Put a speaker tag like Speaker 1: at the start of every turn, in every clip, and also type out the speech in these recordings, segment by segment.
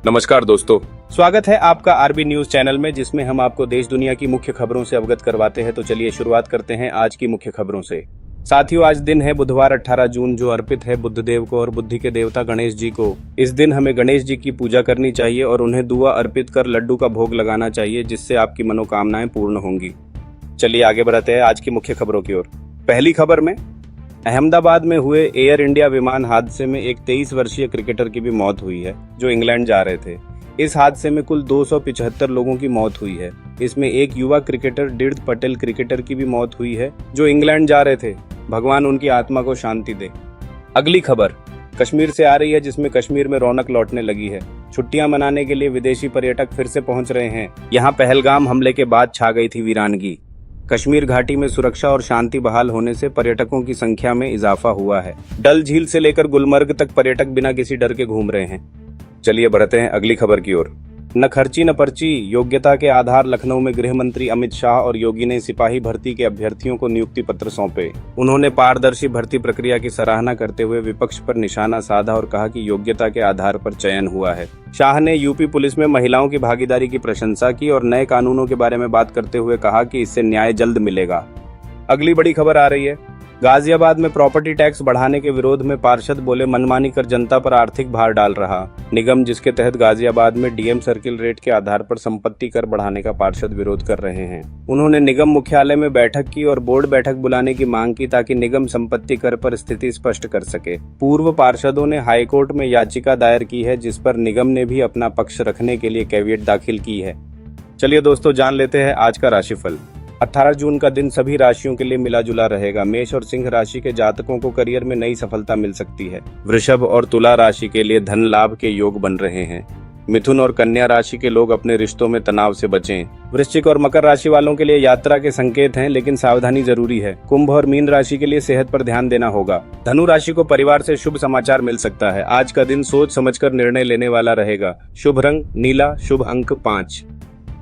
Speaker 1: नमस्कार दोस्तों।
Speaker 2: स्वागत है आपका आरबी न्यूज चैनल में, जिसमें हम आपको देश दुनिया की मुख्य खबरों से अवगत करवाते हैं। तो चलिए शुरुआत करते हैं आज की मुख्य खबरों से। साथियों, आज दिन है बुधवार 18 जून, जो अर्पित है बुद्ध देव को और बुद्धि के देवता गणेश जी को। इस दिन हमें गणेश जी की पूजा करनी चाहिए और उन्हें दुआ अर्पित कर लड्डू का भोग लगाना चाहिए, जिससे आपकी मनोकामनाएं पूर्ण होंगी। चलिए आगे बढ़ते हैं आज की मुख्य खबरों की ओर। पहली खबर में, अहमदाबाद में हुए एयर इंडिया विमान हादसे में एक 23 वर्षीय क्रिकेटर की भी मौत हुई है, जो इंग्लैंड जा रहे थे। इस हादसे में कुल 275 लोगों की मौत हुई है। इसमें एक युवा क्रिकेटर डिर्थ पटेल क्रिकेटर की भी मौत हुई है, जो इंग्लैंड जा रहे थे। भगवान उनकी आत्मा को शांति दे। अगली खबर कश्मीर से आ रही है, जिसमें कश्मीर में रौनक लौटने लगी है। छुट्टियां मनाने के लिए विदेशी पर्यटक फिर से पहुंच रहे हैं। यहाँ पहलगाम हमले के बाद छा गई थी वीरानगी। कश्मीर घाटी में सुरक्षा और शांति बहाल होने से पर्यटकों की संख्या में इजाफा हुआ है। डल झील से लेकर गुलमर्ग तक पर्यटक बिना किसी डर के घूम रहे हैं। चलिए बढ़ते हैं अगली खबर की ओर। न खर्ची न पर्ची, योग्यता के आधार लखनऊ में गृह मंत्री अमित शाह और योगी ने सिपाही भर्ती के अभ्यर्थियों को नियुक्ति पत्र सौंपे। उन्होंने पारदर्शी भर्ती प्रक्रिया की सराहना करते हुए विपक्ष पर निशाना साधा और कहा कि योग्यता के आधार पर चयन हुआ है। शाह ने यूपी पुलिस में महिलाओं की भागीदारी की प्रशंसा की और नए कानूनों के बारे में बात करते हुए कहा कि इससे न्याय जल्द मिलेगा। अगली बड़ी खबर आ रही है, गाजियाबाद में प्रॉपर्टी टैक्स बढ़ाने के विरोध में पार्षद बोले मनमानी कर जनता पर आर्थिक भार डाल रहा निगम, जिसके तहत गाजियाबाद में डीएम सर्किल रेट के आधार पर संपत्ति कर बढ़ाने का पार्षद विरोध कर रहे हैं। उन्होंने निगम मुख्यालय में बैठक की और बोर्ड बैठक बुलाने की मांग की, ताकि निगम संपत्ति कर पर स्थिति स्पष्ट कर सके। पूर्व पार्षदों ने हाईकोर्ट में याचिका दायर की है, जिस पर निगम ने भी अपना पक्ष रखने के लिए कैविएट दाखिल की है। चलिए दोस्तों, जान लेते हैं आज का राशिफल। 18 जून का दिन सभी राशियों के लिए मिला जुला रहेगा। मेष और सिंह राशि के जातकों को करियर में नई सफलता मिल सकती है। वृषभ और तुला राशि के लिए धन लाभ के योग बन रहे हैं। मिथुन और कन्या राशि के लोग अपने रिश्तों में तनाव से बचें। वृश्चिक और मकर राशि वालों के लिए यात्रा के संकेत हैं, लेकिन सावधानी जरूरी है। कुंभ और मीन राशि के लिए सेहत पर ध्यान देना होगा। धनु राशि को परिवार से शुभ समाचार मिल सकता है। आज का दिन सोच समझकर निर्णय लेने वाला रहेगा। शुभ रंग नीला, शुभ अंक 5।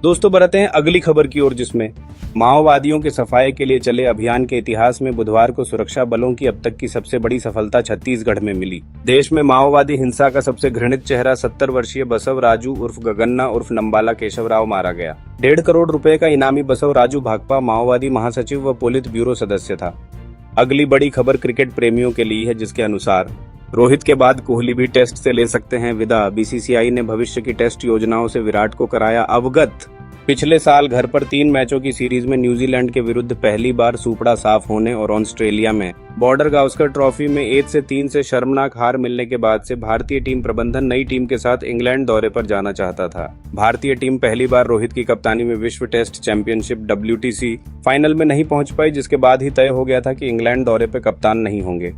Speaker 2: दोस्तों, बढ़ते हैं अगली खबर की ओर, जिसमें माओवादियों के सफाये के लिए चले अभियान के इतिहास में बुधवार को सुरक्षा बलों की अब तक की सबसे बड़ी सफलता छत्तीसगढ़ में मिली। देश में माओवादी हिंसा का सबसे घृणित चेहरा 70 वर्षीय बसव राजू उर्फ गगन्ना उर्फ नंबाला केशवराव मारा गया। 1.5 करोड़ रुपए का इनामी बसव राजू भाकपा माओवादी महासचिव व पोलित ब्यूरो सदस्य था। अगली बड़ी खबर क्रिकेट प्रेमियों के लिए है, जिसके अनुसार रोहित के बाद कोहली भी टेस्ट से ले सकते हैं विदा। बीसीसीआई ने भविष्य की टेस्ट योजनाओं से विराट को कराया अवगत। पिछले साल घर पर 3 मैचों की सीरीज में न्यूजीलैंड के विरुद्ध पहली बार सूपड़ा साफ होने और ऑस्ट्रेलिया में बॉर्डर गावस्कर ट्रॉफी में 1-3 से शर्मनाक हार मिलने के बाद से भारतीय टीम प्रबंधन नई टीम के साथ इंग्लैंड दौरे पर जाना चाहता था। भारतीय टीम पहली बार रोहित की कप्तानी में विश्व टेस्ट चैंपियनशिप WTC फाइनल में नहीं पहुंच पाई, जिसके बाद ही तय हो गया था कि इंग्लैंड दौरे पर कप्तान नहीं होंगे।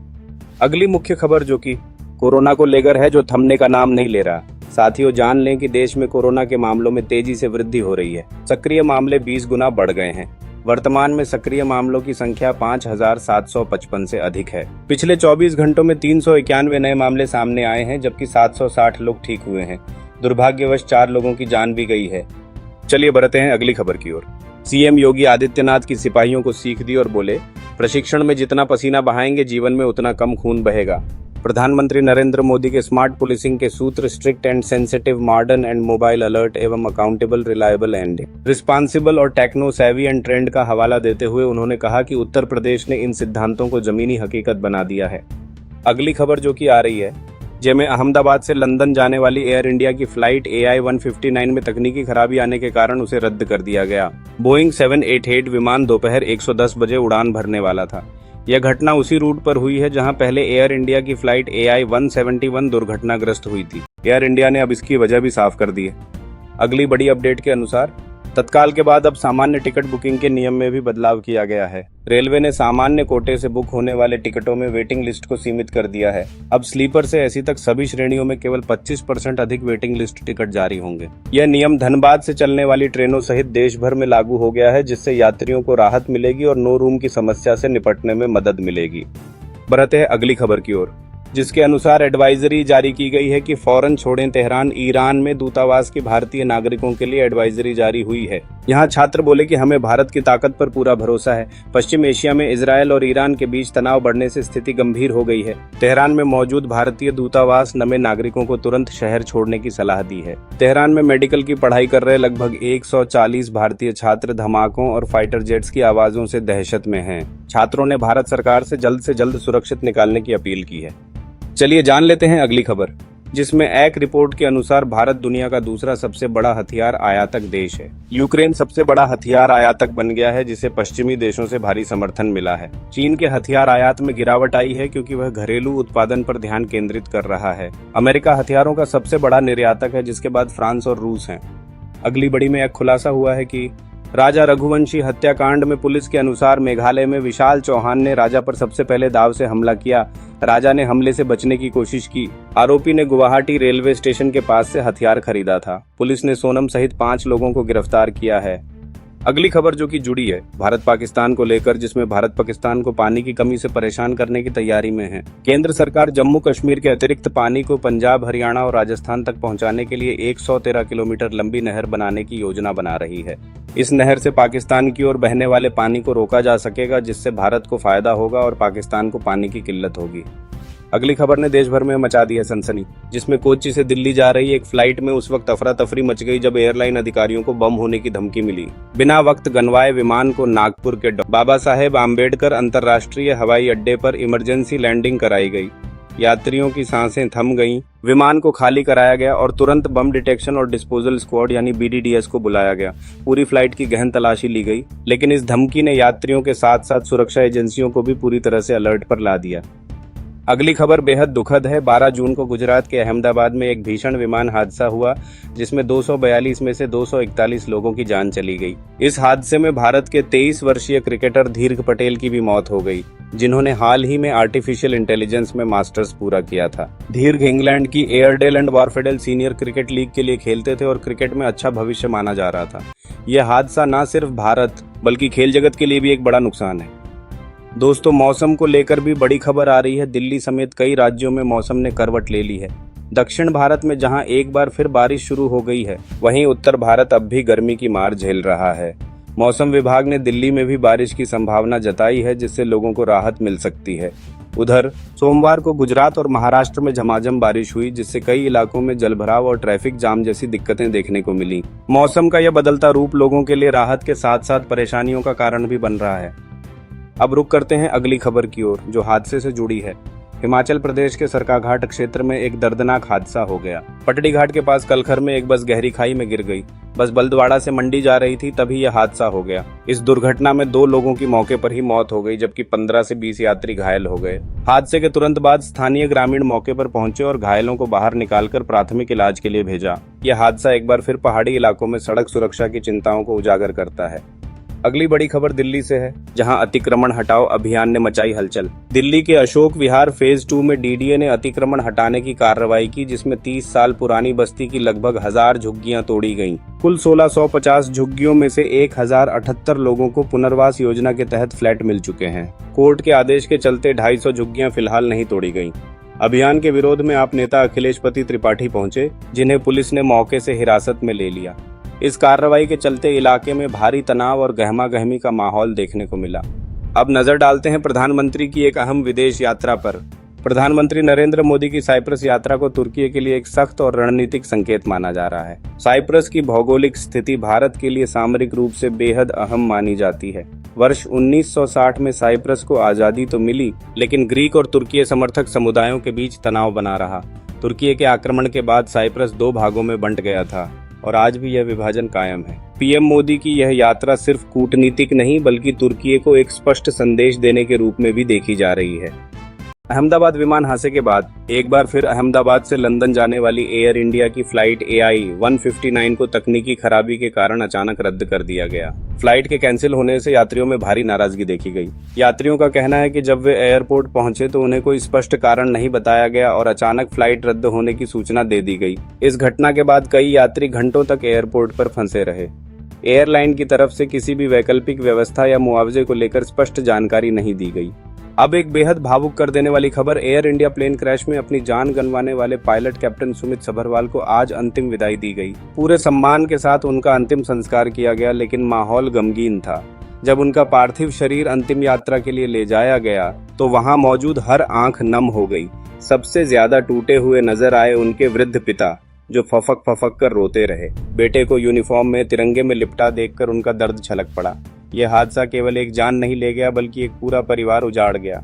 Speaker 2: अगली मुख्य खबर, जो कि कोरोना को लेकर है, जो थमने का नाम नहीं ले रहा। साथियों, जान लें कि देश में कोरोना के मामलों में तेजी से वृद्धि हो रही है। सक्रिय मामले 20 गुना बढ़ गए हैं। वर्तमान में सक्रिय मामलों की संख्या 5755 से अधिक है। पिछले 24 घंटों में 391 नए मामले सामने आए हैं, जबकि 760 लोग ठीक हुए हैं। दुर्भाग्यवश 4 लोगों की जान भी गई है। चलिए बढ़ते हैं अगली खबर की ओर। सीएम योगी आदित्यनाथ की सिपाहियों को सीख दी और बोले, प्रशिक्षण में जितना पसीना बहाएंगे जीवन में उतना कम खून बहेगा। प्रधानमंत्री नरेंद्र मोदी के स्मार्ट पुलिसिंग के सूत्र strict and sensitive, modern and mobile alert एवं अकाउंटेबल, रिलायबल एंड रिस्पॉन्सिबल और टेक्नो सेवी एंड ट्रेंड का हवाला देते हुए उन्होंने कहा कि उत्तर प्रदेश ने इन सिद्धांतों को जमीनी हकीकत बना दिया है। अगली खबर जो कि आ रही है, जिसमें अहमदाबाद से लंदन जाने वाली एयर इंडिया की फ्लाइट AI-159 में तकनीकी खराबी आने के कारण उसे रद्द कर दिया गया। बोइंग 788 विमान दोपहर 110 बजे उड़ान भरने वाला था। यह घटना उसी रूट पर हुई है जहां पहले एयर इंडिया की फ्लाइट AI-171 दुर्घटनाग्रस्त हुई थी। एयर इंडिया ने अब इसकी वजह भी साफ कर दी है। अगली बड़ी अपडेट के अनुसार तत्काल के बाद अब सामान्य टिकट बुकिंग के नियम में भी बदलाव किया गया है। रेलवे ने सामान्य कोटे से बुक होने वाले टिकटों में वेटिंग लिस्ट को सीमित कर दिया है। अब स्लीपर से एसी तक सभी श्रेणियों में केवल 25% अधिक वेटिंग लिस्ट टिकट जारी होंगे। यह नियम धनबाद से चलने वाली ट्रेनों सहित देश भर में लागू हो गया है, जिससे यात्रियों को राहत मिलेगी और नो रूम की समस्या से निपटने में मदद मिलेगी। बढ़ते हैं अगली खबर की ओर, जिसके अनुसार एडवाइजरी जारी की गई है कि फौरन छोड़ें तेहरान। ईरान में दूतावास की भारतीय नागरिकों के लिए एडवाइजरी जारी हुई है। यहाँ छात्र बोले कि हमें भारत की ताकत पर पूरा भरोसा है। पश्चिम एशिया में इजरायल और ईरान के बीच तनाव बढ़ने से स्थिति गंभीर हो गई है। तेहरान में मौजूद भारतीय दूतावास नए नागरिकों को तुरंत शहर छोड़ने की सलाह दी है। तेहरान में मेडिकल की पढ़ाई कर रहे लगभग 140 भारतीय छात्र धमाकों और फाइटर जेट्स की आवाजों से दहशत में हैं। छात्रों ने भारत सरकार से जल्द सुरक्षित निकालने की अपील की है। चलिए जान लेते हैं अगली खबर, जिसमें एक रिपोर्ट के अनुसार भारत दुनिया का दूसरा सबसे बड़ा हथियार आयातक देश है। यूक्रेन सबसे बड़ा हथियार आयातक बन गया है, जिसे पश्चिमी देशों से भारी समर्थन मिला है। चीन के हथियार आयात में गिरावट आई है क्योंकि वह घरेलू उत्पादन पर ध्यान केंद्रित कर रहा है। अमेरिका हथियारों का सबसे बड़ा निर्यातक है, जिसके बाद फ्रांस और रूस हैं। अगली बड़ी में एक खुलासा हुआ है कि राजा रघुवंशी हत्याकांड में पुलिस के अनुसार मेघालय में विशाल चौहान ने राजा पर सबसे पहले दाव से हमला किया। राजा ने हमले से बचने की कोशिश की। आरोपी ने गुवाहाटी रेलवे स्टेशन के पास से हथियार खरीदा था। पुलिस ने सोनम सहित 5 लोगों को गिरफ्तार किया है। अगली खबर जो कि जुड़ी है भारत पाकिस्तान को लेकर, जिसमें भारत पाकिस्तान को पानी की कमी से परेशान करने की तैयारी में है। केंद्र सरकार जम्मू कश्मीर के अतिरिक्त पानी को पंजाब, हरियाणा और राजस्थान तक पहुंचाने के लिए 113 किलोमीटर लंबी नहर बनाने की योजना बना रही है। इस नहर से पाकिस्तान की ओर बहने वाले पानी को रोका जा सकेगा, जिससे भारत को फायदा होगा और पाकिस्तान को पानी की किल्लत होगी। अगली खबर ने देश भर में मचा दी है सनसनी, जिसमें कोच्चि से दिल्ली जा रही एक फ्लाइट में उस वक्त अफरा तफरी मच गई जब एयरलाइन अधिकारियों को बम होने की धमकी मिली। बिना वक्त गंवाए विमान को नागपुर के बाबा साहेब आम्बेडकर अंतर्राष्ट्रीय हवाई अड्डे पर इमरजेंसी लैंडिंग कराई गई। यात्रियों की सांसें थम गईं, विमान को खाली कराया गया और तुरंत बम डिटेक्शन और डिस्पोजल स्क्वाड यानी BDDS को बुलाया गया। पूरी फ्लाइट की गहन तलाशी ली गई, लेकिन इस धमकी ने यात्रियों के साथ साथ सुरक्षा एजेंसियों को भी पूरी तरह से अलर्ट पर ला दिया। अगली खबर बेहद दुखद है। 12 जून को गुजरात के अहमदाबाद में एक भीषण विमान हादसा हुआ, जिसमें 242 में से 241 लोगों की जान चली गई। इस हादसे में भारत के 23 वर्षीय क्रिकेटर धीरज पटेल की भी मौत हो गई, जिन्होंने हाल ही में आर्टिफिशियल इंटेलिजेंस में मास्टर्स पूरा किया था। धीरज इंग्लैंड की एयरडेल एंड वारफेडेल सीनियर क्रिकेट लीग के लिए खेलते थे और क्रिकेट में अच्छा भविष्य माना जा रहा था। यह हादसा न सिर्फ भारत बल्कि खेल जगत के लिए भी एक बड़ा नुकसान है। दोस्तों, मौसम को लेकर भी बड़ी खबर आ रही है। दिल्ली समेत कई राज्यों में मौसम ने करवट ले ली है। दक्षिण भारत में जहां एक बार फिर बारिश शुरू हो गई है, वहीं उत्तर भारत अब भी गर्मी की मार झेल रहा है। मौसम विभाग ने दिल्ली में भी बारिश की संभावना जताई है, जिससे लोगों को राहत मिल सकती है। उधर सोमवार को गुजरात और महाराष्ट्र में झमाझम बारिश हुई, जिससे कई इलाकों में जलभराव और ट्रैफिक जाम जैसी दिक्कतें देखने को मिली। मौसम का यह बदलता रूप लोगों के लिए राहत के साथ साथ परेशानियों का कारण भी बन रहा है। अब रुक करते हैं अगली खबर की ओर, जो हादसे से जुड़ी है। हिमाचल प्रदेश के सरकाघाट क्षेत्र में एक दर्दनाक हादसा हो गया। पटड़ी घाट के पास कलखर में एक बस गहरी खाई में गिर गई। बस बलदवाड़ा से मंडी जा रही थी, तभी यह हादसा हो गया। इस दुर्घटना में 2 लोगों की मौके पर ही मौत हो गई, जबकि 15 से 20 यात्री घायल हो गए। हादसे के तुरंत बाद स्थानीय ग्रामीण मौके पर पहुंचे और घायलों को बाहर निकालकर प्राथमिक इलाज के लिए भेजा। यह हादसा एक बार फिर पहाड़ी इलाकों में सड़क सुरक्षा की चिंताओं को उजागर करता है। अगली बड़ी खबर दिल्ली से है, जहां अतिक्रमण हटाओ अभियान ने मचाई हलचल। दिल्ली के अशोक विहार फेज 2 में DDA ने अतिक्रमण हटाने की कार्रवाई की, जिसमें 30 साल पुरानी बस्ती की लगभग 1000 झुग्गियां तोड़ी गईं। कुल 1650 झुग्गियों में से 1078 लोगों को पुनर्वास योजना के तहत फ्लैट मिल चुके हैं। कोर्ट के आदेश के चलते 250 झुग्गियां फिलहाल नहीं तोड़ी गईं। अभियान के विरोध में आप नेता अखिलेशपति त्रिपाठी पहुंचे, जिन्हें पुलिस ने मौके से हिरासत में ले लिया। इस कार्रवाई के चलते इलाके में भारी तनाव और गहमा-गहमी का माहौल देखने को मिला। अब नजर डालते हैं प्रधानमंत्री की एक अहम विदेश यात्रा पर। प्रधानमंत्री नरेंद्र मोदी की साइप्रस यात्रा को तुर्की के लिए एक सख्त और रणनीतिक संकेत माना जा रहा है। साइप्रस की भौगोलिक स्थिति भारत के लिए सामरिक रूप से बेहद अहम मानी जाती है। वर्ष 1960 में साइप्रस को आजादी तो मिली, लेकिन ग्रीक और तुर्की समर्थक समुदायों के बीच तनाव बना रहा। तुर्की के आक्रमण के बाद साइप्रस 2 भागों में बंट गया था और आज भी यह विभाजन कायम है। पीएम मोदी की यह यात्रा सिर्फ कूटनीतिक नहीं, बल्कि तुर्की को एक स्पष्ट संदेश देने के रूप में भी देखी जा रही है। अहमदाबाद विमान हादसे के बाद एक बार फिर अहमदाबाद से लंदन जाने वाली एयर इंडिया की फ्लाइट AI 159 को तकनीकी खराबी के कारण अचानक रद्द कर दिया गया। फ्लाइट के कैंसिल होने से यात्रियों में भारी नाराजगी देखी गई। यात्रियों का कहना है कि जब वे एयरपोर्ट पहुंचे तो उन्हें कोई स्पष्ट कारण नहीं बताया गया और अचानक फ्लाइट रद्द होने की सूचना दे दी गई। इस घटना के बाद कई यात्री घंटों तक एयरपोर्ट पर फंसे रहे। एयरलाइन की तरफ से किसी भी वैकल्पिक व्यवस्था या मुआवजे को लेकर स्पष्ट जानकारी नहीं दी गई। अब एक बेहद भावुक कर देने वाली खबर। एयर इंडिया प्लेन क्रैश में अपनी जान गंवाने वाले पायलट कैप्टन सुमित सभरवाल को आज अंतिम विदाई दी गई। पूरे सम्मान के साथ उनका अंतिम संस्कार किया गया, लेकिन माहौल गमगीन था। जब उनका पार्थिव शरीर अंतिम यात्रा के लिए ले जाया गया तो वहां मौजूद हर आंख नम हो गई। सबसे ज्यादा टूटे हुए नजर आए उनके वृद्ध पिता, जो फफक फफक कर रोते रहे। बेटे को यूनिफॉर्म में तिरंगे में लिपटा देखकर उनका दर्द छलक पड़ा। यह हादसा केवल एक जान नहीं ले गया, बल्कि एक पूरा परिवार उजाड़ गया।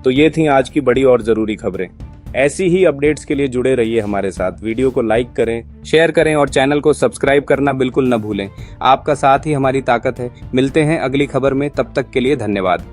Speaker 2: तो ये थी आज की बड़ी और जरूरी खबरें। ऐसी ही अपडेट्स के लिए जुड़े रहिए हमारे साथ। वीडियो को लाइक करें, शेयर करें और चैनल को सब्सक्राइब करना बिल्कुल न भूलें। आपका साथ ही हमारी ताकत है। मिलते हैं अगली खबर में, तब तक के लिए धन्यवाद।